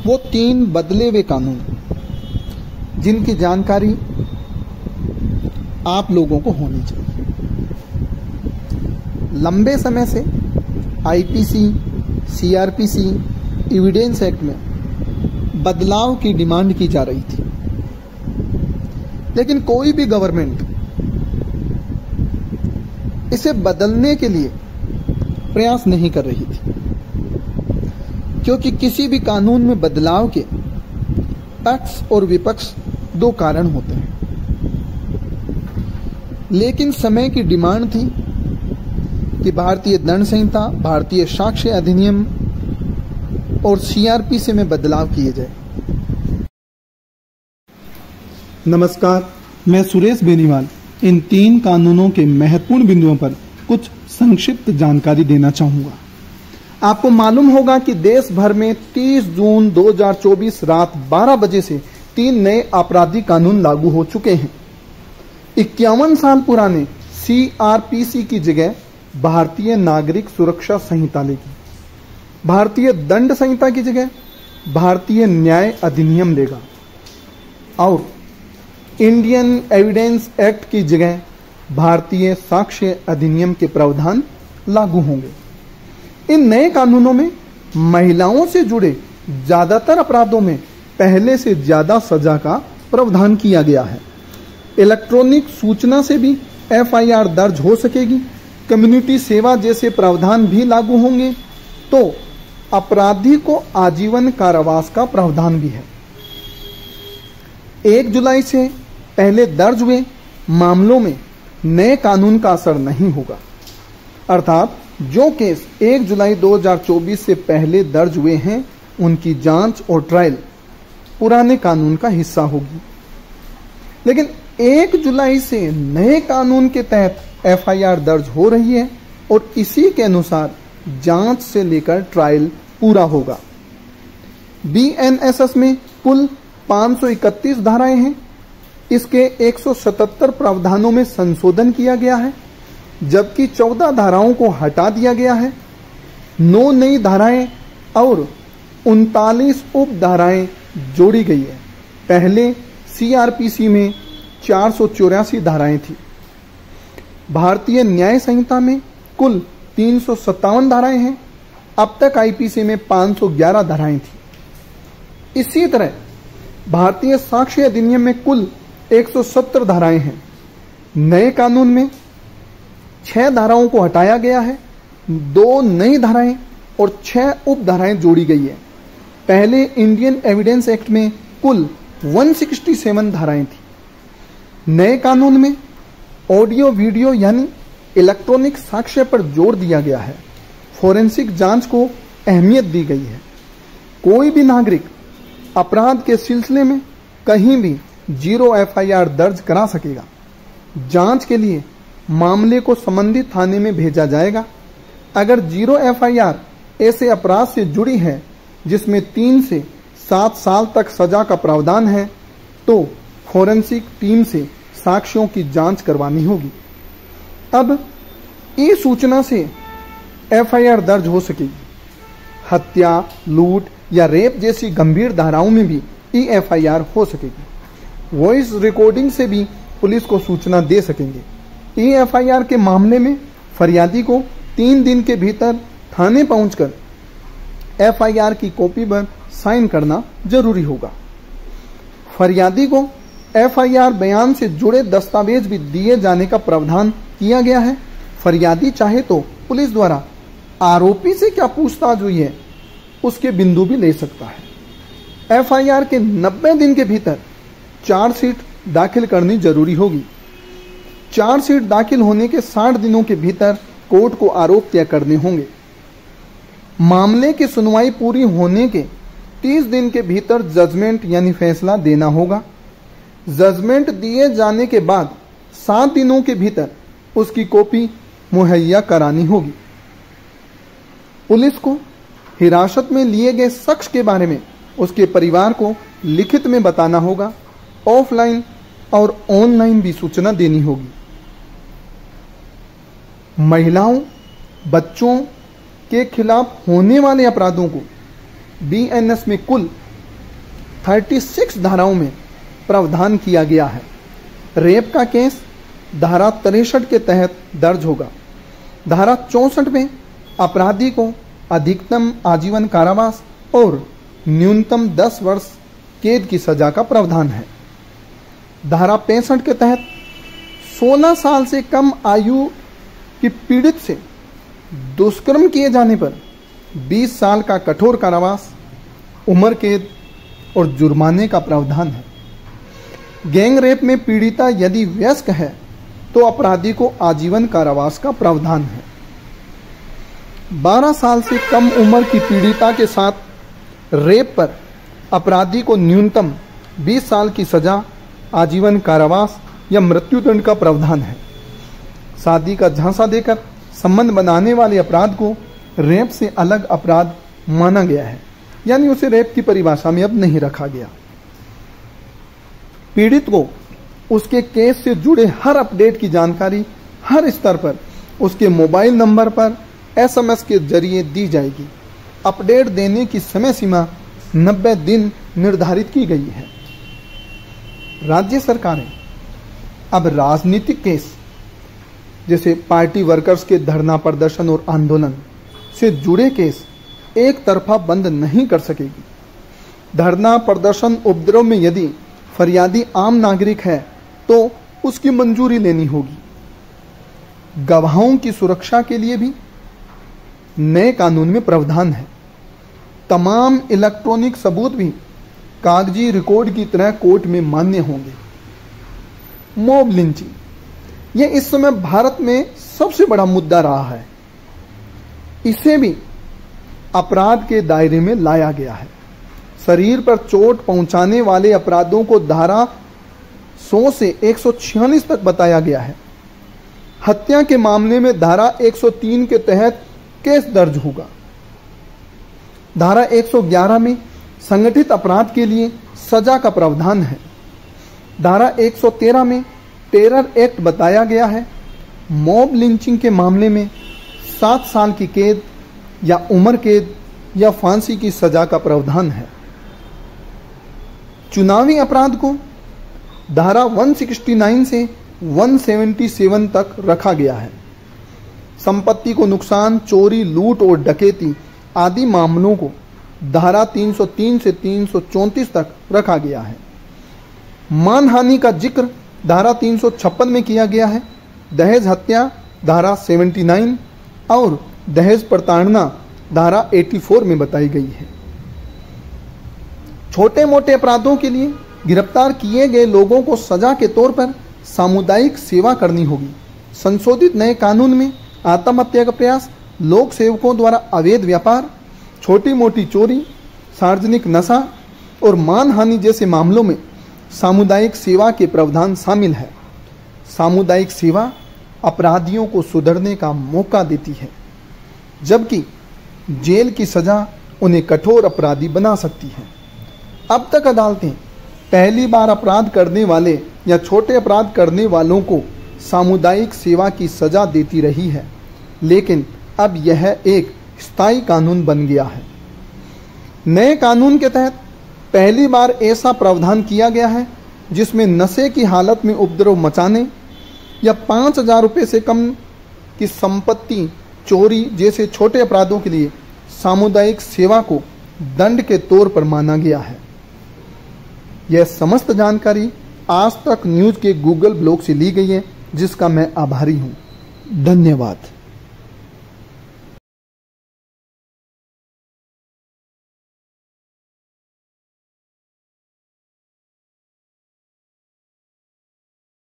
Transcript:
वो 3 बदले हुए कानून जिनकी जानकारी आप लोगों को होनी चाहिए। लंबे समय से आईपीसी, सीआरपीसी, एविडेंस एक्ट में बदलाव की डिमांड की जा रही थी, लेकिन कोई भी गवर्नमेंट इसे बदलने के लिए प्रयास नहीं कर रही थी, क्योंकि किसी भी कानून में बदलाव के पक्ष और विपक्ष 2 कारण होते हैं। लेकिन समय की डिमांड थी कि भारतीय दंड संहिता, भारतीय साक्ष्य अधिनियम और सीआरपीसी में बदलाव किए जाए। नमस्कार, मैं सुरेश बेनीवाल इन 3 कानूनों के महत्वपूर्ण बिंदुओं पर कुछ संक्षिप्त जानकारी देना चाहूंगा। आपको मालूम होगा कि देश भर में 30 जून 2024 रात 12 बजे से 3 नए आपराधिक कानून लागू हो चुके हैं। 51 साल पुराने सीआरपीसी की जगह भारतीय नागरिक सुरक्षा संहिता लेगी। भारतीय दंड संहिता की जगह भारतीय न्याय अधिनियम लेगा और इंडियन एविडेंस एक्ट की जगह भारतीय साक्ष्य अधिनियम के प्रावधान लागू होंगे। इन नए कानूनों में महिलाओं से जुड़े ज्यादातर अपराधों में पहले से ज्यादा सजा का प्रावधान किया गया है। इलेक्ट्रॉनिक सूचना से भी एफआईआर दर्ज हो सकेगी। कम्युनिटी सेवा जैसे प्रावधान भी लागू होंगे, तो अपराधी को आजीवन कारावास का प्रावधान भी है। 1 जुलाई से पहले दर्ज हुए मामलों में नए कानून का असर नहीं होगा, अर्थात जो केस 1 जुलाई 2024 से पहले दर्ज हुए हैं उनकी जांच और ट्रायल पुराने कानून का हिस्सा होगी। लेकिन 1 जुलाई से नए कानून के तहत एफआईआर दर्ज हो रही है और इसी के अनुसार जांच से लेकर ट्रायल पूरा होगा। बीएनएसएस में कुल 531 धाराएं हैं। इसके 177 प्रावधानों में संशोधन किया गया है, जबकि 14 धाराओं को हटा दिया गया है। 9 नई धाराएं और 39 उप धाराएं जोड़ी गई है। पहले सीआरपीसी में 484 धाराएं थी। भारतीय न्याय संहिता में कुल 357 धाराएं हैं। अब तक आईपीसी में 511 धाराएं थी। इसी तरह भारतीय साक्ष्य अधिनियम में कुल 170 धाराएं हैं। नए कानून में 6 धाराओं को हटाया गया है, 2 नई धाराएं और 6 उप धाराएं जोड़ी गई है। पहले इंडियन एविडेंस एक्ट में कुल 167 धाराएं थी। नए कानून में ऑडियो वीडियो यानी इलेक्ट्रॉनिक साक्ष्य पर जोर दिया गया है। फोरेंसिक जांच को अहमियत दी गई है। कोई भी नागरिक अपराध के सिलसिले में कहीं भी 0 एफआईआर दर्ज करा सकेगा। जांच के लिए मामले को संबंधित थाने में भेजा जाएगा। अगर 0 एफआईआर ऐसे अपराध से जुड़ी है जिसमें 3 से 7 साल तक सजा का प्रावधान है, तो फोरेंसिक टीम से साक्ष्यों की जांच करवानी होगी। अब ई सूचना से एफआईआर दर्ज हो सकेगी। हत्या, लूट या रेप जैसी गंभीर धाराओं में भी ई एफआईआर हो सकेगी। वॉइस रिकॉर्डिंग से भी पुलिस को सूचना दे सकेंगे। ई एफआईआर के मामले में फरियादी को 3 दिन के भीतर थाने पहुंचकर एफआईआर की कॉपी पर साइन करना जरूरी होगा। फरियादी को एफआईआर बयान से जुड़े दस्तावेज भी दिए जाने का प्रावधान किया गया है। फरियादी चाहे तो पुलिस द्वारा आरोपी से क्या पूछताछ हुई है उसके बिंदु भी ले सकता है। एफआईआर के 90 दिन के भीतर चार्जशीट दाखिल करनी जरूरी होगी। चार्जशीट दाखिल होने के 60 दिनों के भीतर कोर्ट को आरोप तय करने होंगे। मामले की सुनवाई पूरी होने के 30 दिन के भीतर जजमेंट यानी फैसला देना होगा। जजमेंट दिए जाने के बाद 7 दिनों के भीतर उसकी कॉपी मुहैया करानी होगी। पुलिस को हिरासत में लिए गए शख्स के बारे में उसके परिवार को लिखित में बताना होगा। ऑफलाइन और ऑनलाइन भी सूचना देनी होगी। महिलाओं, बच्चों के खिलाफ होने वाले अपराधों को बीएनएस में कुल 36 धाराओं में प्रावधान किया गया है। रेप का केस धारा 63 के तहत दर्ज होगा। धारा 64 में अपराधी को अधिकतम आजीवन कारावास और न्यूनतम 10 वर्ष कैद की सजा का प्रावधान है। धारा 65 के तहत 16 साल से कम आयु की पीड़ित से दुष्कर्म किए जाने पर 20 साल का कठोर कारावास, उम्र कैद और जुर्माने का प्रावधान है। गैंग रेप में पीड़िता यदि वयस्क है तो अपराधी को आजीवन कारावास का प्रावधान है। 12 साल से कम उम्र की पीड़िता के साथ रेप पर अपराधी को न्यूनतम 20 साल की सजा, आजीवन कारावास या मृत्युदंड का प्रावधान है। शादी का झांसा देकर संबंध बनाने वाले अपराध को रेप से अलग अपराध माना गया है, यानी उसे रेप की परिभाषा में अब नहीं रखा गया। पीड़ित को उसके केस से जुड़े हर अपडेट की जानकारी हर स्तर पर उसके मोबाइल नंबर पर SMS के जरिए दी जाएगी। अपडेट देने की समय सीमा 90 दिन निर्धारित की गई है। राज्य सरकारें अब राजनीतिक केस जैसे पार्टी वर्कर्स के धरना प्रदर्शन और आंदोलन से जुड़े केस एक तरफा बंद नहीं कर सकेगी। धरना प्रदर्शन उपद्रव में यदि फरियादी आम नागरिक है तो उसकी मंजूरी लेनी होगी। गवाहों की सुरक्षा के लिए भी नए कानून में प्रावधान है। तमाम इलेक्ट्रॉनिक सबूत भी कागजी रिकॉर्ड की तरह कोर्ट में मान्य होंगे। मॉब लिंचिंग, यह इस समय भारत में सबसे बड़ा मुद्दा रहा है। इसे भी अपराध के दायरे में लाया गया है। शरीर पर चोट पहुंचाने वाले अपराधों को धारा 100 से 146 तक बताया गया है। हत्या के मामले में धारा 103 के तहत केस दर्ज होगा। धारा 111 में संगठित अपराध के लिए सजा का प्रावधान है। धारा 113 में टेरर एक्ट बताया गया है। मॉब लिंचिंग के मामले में 7 साल की कैद या उम्र कैद या फांसी की सजा का प्रावधान है। चुनावी अपराध को धारा 169 से 177 तक रखा गया है। संपत्ति को नुकसान, चोरी, लूट और डकैती आदि मामलों को धारा 303 से 334 तक रखा गया है। मानहानि का जिक्र धारा 356 में किया गया है। दहेज हत्या धारा 79 और दहेज प्रताड़ना धारा 84 में बताई गई है। छोटे मोटे अपराधों के लिए गिरफ्तार किए गए लोगों को सजा के तौर पर सामुदायिक सेवा करनी होगी। संशोधित नए कानून में आत्महत्या का प्रयास, लोक सेवकों द्वारा अवैध व्यापार, छोटी मोटी चोरी, सार्वजनिक नशा और मानहानि जैसे मामलों में सामुदायिक सेवा के प्रावधान शामिल है। सामुदायिक सेवा अपराधियों को सुधरने का मौका देती है, जबकि जेल की सजा उन्हें कठोर अपराधी बना सकती है। अब तक अदालतें पहली बार अपराध करने वाले या छोटे अपराध करने वालों को सामुदायिक सेवा की सजा देती रही है, लेकिन अब यह एक स्थायी कानून बन गया है। नए कानून के तहत पहली बार ऐसा प्रावधान किया गया है जिसमें नशे की हालत में उपद्रव मचाने या 5,000 रुपये से कम की संपत्ति चोरी जैसे छोटे अपराधों के लिए सामुदायिक सेवा को दंड के तौर पर माना गया है। यह समस्त जानकारी आज तक न्यूज़ के गूगल ब्लॉग से ली गई है, जिसका मैं आभारी हूँ। धन्यवाद।